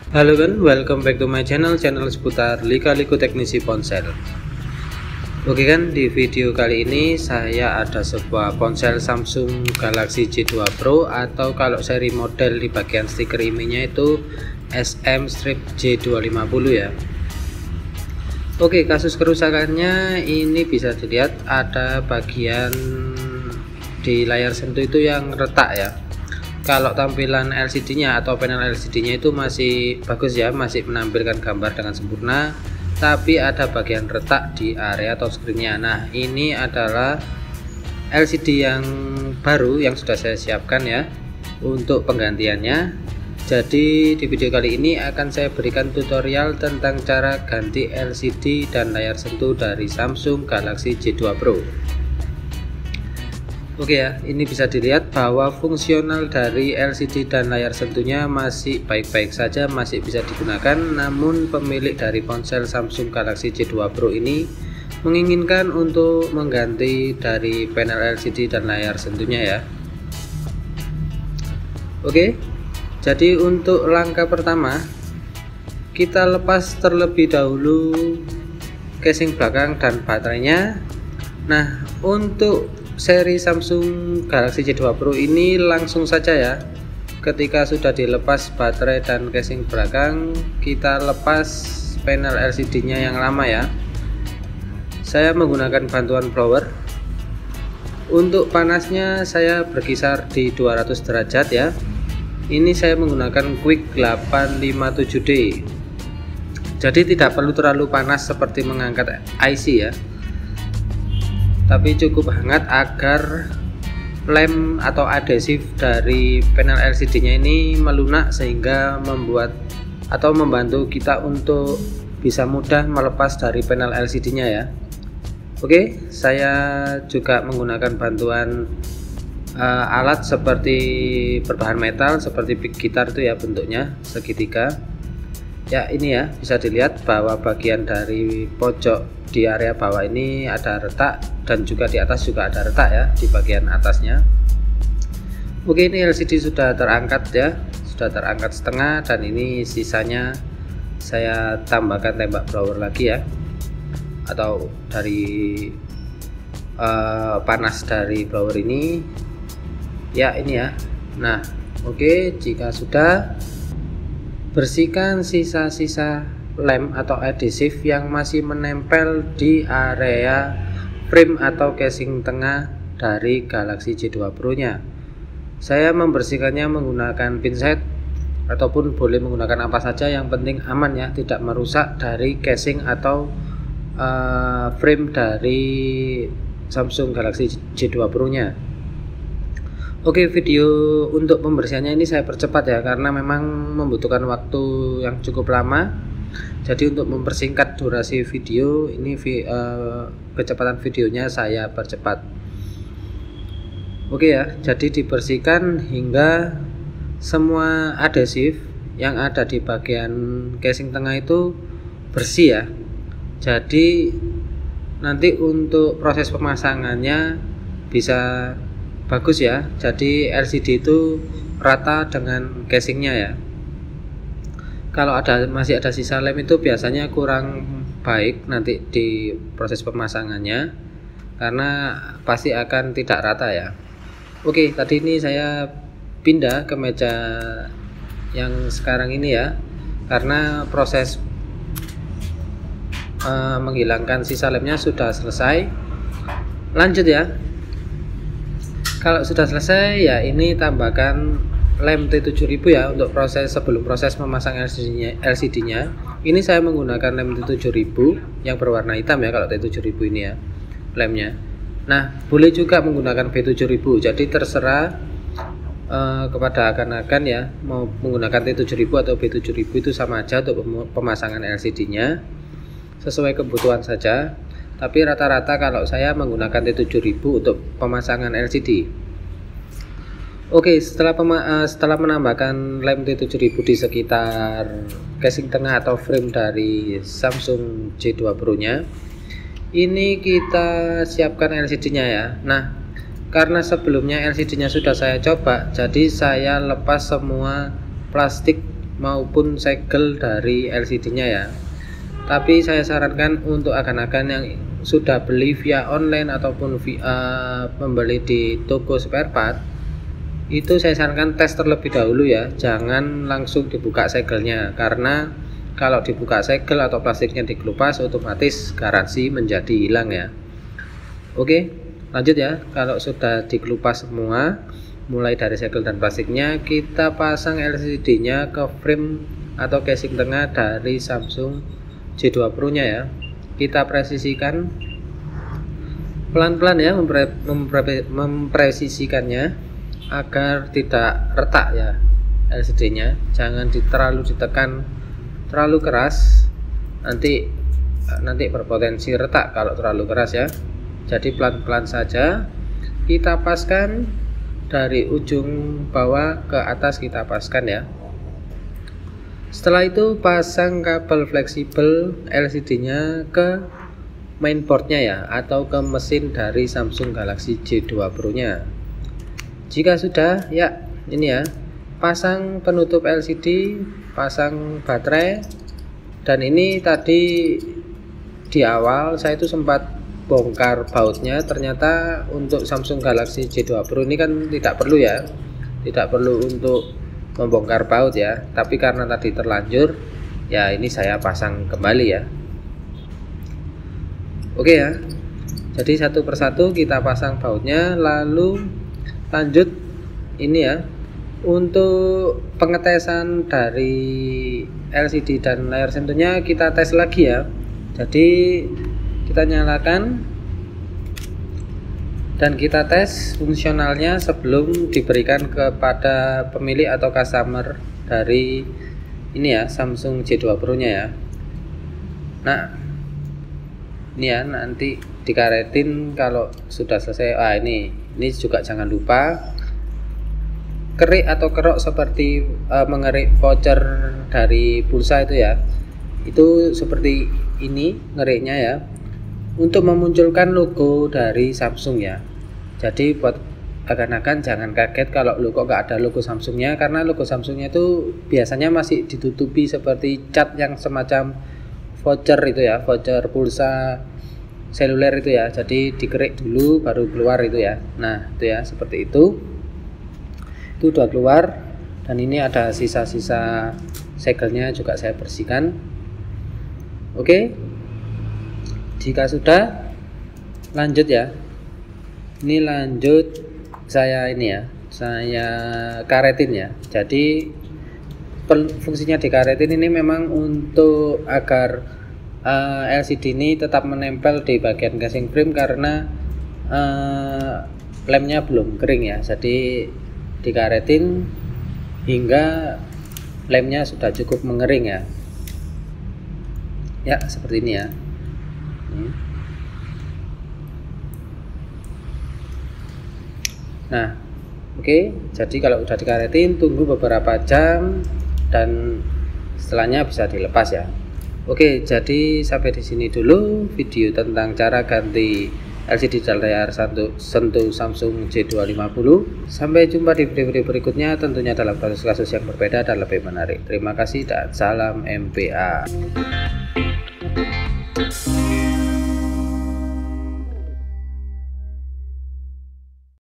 Halo kan, welcome back to my channel seputar lika-liku teknisi ponsel. Oke kan, di video kali ini saya ada sebuah ponsel Samsung Galaxy J2 Pro, atau kalau seri model di bagian stiker IMEI-nya itu SM-J250 ya. Oke, kasus kerusakannya ini bisa dilihat ada bagian di layar sentuh itu yang retak ya. Kalau tampilan LCD-nya atau panel LCD-nya itu masih bagus ya, masih menampilkan gambar dengan sempurna, tapi ada bagian retak di area touchscreen-nya. Nah, ini adalah LCD yang baru yang sudah saya siapkan ya untuk penggantiannya. Jadi di video kali ini akan saya berikan tutorial tentang cara ganti LCD dan layar sentuh dari Samsung Galaxy J2 Pro. Oke ya, ini bisa dilihat bahwa fungsional dari LCD dan layar sentuhnya masih baik-baik saja, masih bisa digunakan. Namun pemilik dari ponsel Samsung Galaxy J2 Pro ini menginginkan untuk mengganti dari panel LCD dan layar sentuhnya ya. Oke, jadi untuk langkah pertama kita lepas terlebih dahulu casing belakang dan baterainya. Nah, untuk seri Samsung Galaxy J2 Pro ini langsung saja ya, ketika sudah dilepas baterai dan casing belakang, kita lepas panel LCD nya yang lama ya. Saya menggunakan bantuan blower. Untuk panasnya saya berkisar di 200 derajat ya. Ini saya menggunakan Quick 857D, jadi tidak perlu terlalu panas seperti mengangkat IC ya, tapi cukup hangat agar lem atau adhesif dari panel LCD nya ini melunak, sehingga membuat atau membantu kita untuk bisa mudah melepas dari panel LCD nya ya. Oke, saya juga menggunakan bantuan alat seperti berbahan metal seperti pick gitar itu ya, bentuknya segitiga ya. Ini ya, bisa dilihat bahwa bagian dari pojok di area bawah ini ada retak, dan juga di atas juga ada retak ya di bagian atasnya. Oke, ini LCD sudah terangkat ya, sudah terangkat setengah, dan ini sisanya saya tambahkan tembak blower lagi ya, atau dari panas dari blower ini ya, ini ya. Nah, oke, jika sudah, bersihkan sisa-sisa lem atau adhesif yang masih menempel di area frame atau casing tengah dari Galaxy J2 Pro nya. Saya membersihkannya menggunakan pinset, ataupun boleh menggunakan apa saja, yang penting aman ya, tidak merusak dari casing atau frame dari Samsung Galaxy J2 Pro nya. Oke, video untuk pembersihannya ini saya percepat ya, karena memang membutuhkan waktu yang cukup lama. Jadi untuk mempersingkat durasi video ini, kecepatan videonya saya percepat. Oke ya, jadi dibersihkan hingga semua adhesif yang ada di bagian casing tengah itu bersih ya. Jadi nanti untuk proses pemasangannya bisa bagus ya. Jadi LCD itu rata dengan casingnya ya. Kalau masih ada sisa lem itu biasanya kurang baik nanti di proses pemasangannya, karena pasti akan tidak rata ya. Oke, tadi ini saya pindah ke meja yang sekarang ini ya, karena proses menghilangkan sisa lemnya sudah selesai. Lanjut ya. Kalau sudah selesai ya, ini tambahkan lem T7000 ya untuk sebelum proses memasang LCD nya. Ini saya menggunakan lem T7000 yang berwarna hitam ya kalau T7000 ini ya lemnya. Nah, boleh juga menggunakan B7000, jadi terserah kepada akan-akan ya, mau menggunakan T7000 atau B7000 itu sama aja untuk pemasangan LCD nya, sesuai kebutuhan saja. Tapi rata-rata kalau saya menggunakan T7000 untuk pemasangan LCD. Oke, setelah menambahkan lem T7000 di sekitar casing tengah atau frame dari Samsung J2 Pro nya, ini kita siapkan LCD nya ya. Nah, karena sebelumnya LCD nya sudah saya coba, jadi saya lepas semua plastik maupun segel dari LCD-nya ya. Tapi saya sarankan untuk agan-agan yang sudah beli via online ataupun via membeli di toko spare part, itu saya sarankan tes terlebih dahulu ya, jangan langsung dibuka segelnya, karena kalau dibuka segel atau plastiknya dikelupas otomatis garansi menjadi hilang ya. Oke, lanjut ya. Kalau sudah dikelupas semua mulai dari segel dan plastiknya, kita pasang LCD-nya ke frame atau casing tengah dari Samsung J2 Pro nya ya. Kita presisikan pelan-pelan ya, mempresisikannya agar tidak retak ya LCD-nya. Jangan terlalu ditekan terlalu keras, nanti berpotensi retak kalau terlalu keras ya. Jadi pelan-pelan saja kita paskan dari ujung bawah ke atas, kita paskan ya. Setelah itu pasang kabel fleksibel LCD-nya ke mainboardnya ya, atau ke mesin dari Samsung Galaxy J2 Pro nya. Jika sudah ya, ini ya, pasang penutup LCD, pasang baterai. Dan ini tadi di awal saya itu sempat bongkar bautnya, ternyata untuk Samsung Galaxy J2 Pro ini kan tidak perlu ya, tidak perlu untuk membongkar baut ya, tapi karena tadi terlanjur ya, ini saya pasang kembali ya. Oke ya, jadi satu persatu kita pasang bautnya, lalu lanjut ini ya, untuk pengetesan dari LCD dan layar sentuhnya kita tes lagi ya. Jadi kita nyalakan dan kita tes fungsionalnya sebelum diberikan kepada pemilik atau customer dari ini ya, Samsung J2 Pro nya ya. Nah ini ya, nanti dikaretin kalau sudah selesai. Ini juga jangan lupa kerik atau kerok seperti mengerik voucher dari pulsa itu ya, itu seperti ini ngeriknya ya, untuk memunculkan logo dari Samsung ya. Jadi buat agan-agan jangan kaget kalau kok nggak ada logo Samsungnya, karena logo Samsungnya itu biasanya masih ditutupi seperti cat yang semacam voucher itu ya, voucher pulsa seluler itu ya. Jadi dikerik dulu baru keluar itu ya. Nah itu ya, seperti itu udah keluar. Dan ini ada sisa-sisa segelnya juga saya bersihkan. Oke, jika sudah, lanjut ya. Ini lanjut saya karetin ya. Jadi fungsinya dikaretin ini memang untuk agar LCD ini tetap menempel di bagian casing frame, karena lemnya belum kering ya. Jadi dikaretin hingga lemnya sudah cukup mengering ya. Ya seperti ini ya. Nah oke, jadi kalau udah dikaretin tunggu beberapa jam dan setelahnya bisa dilepas ya. Oke, jadi sampai di sini dulu video tentang cara ganti LCD dan layar sentuh Samsung J250. Sampai jumpa di video-video berikutnya, tentunya dalam kasus-kasus yang berbeda dan lebih menarik. Terima kasih dan salam MPA.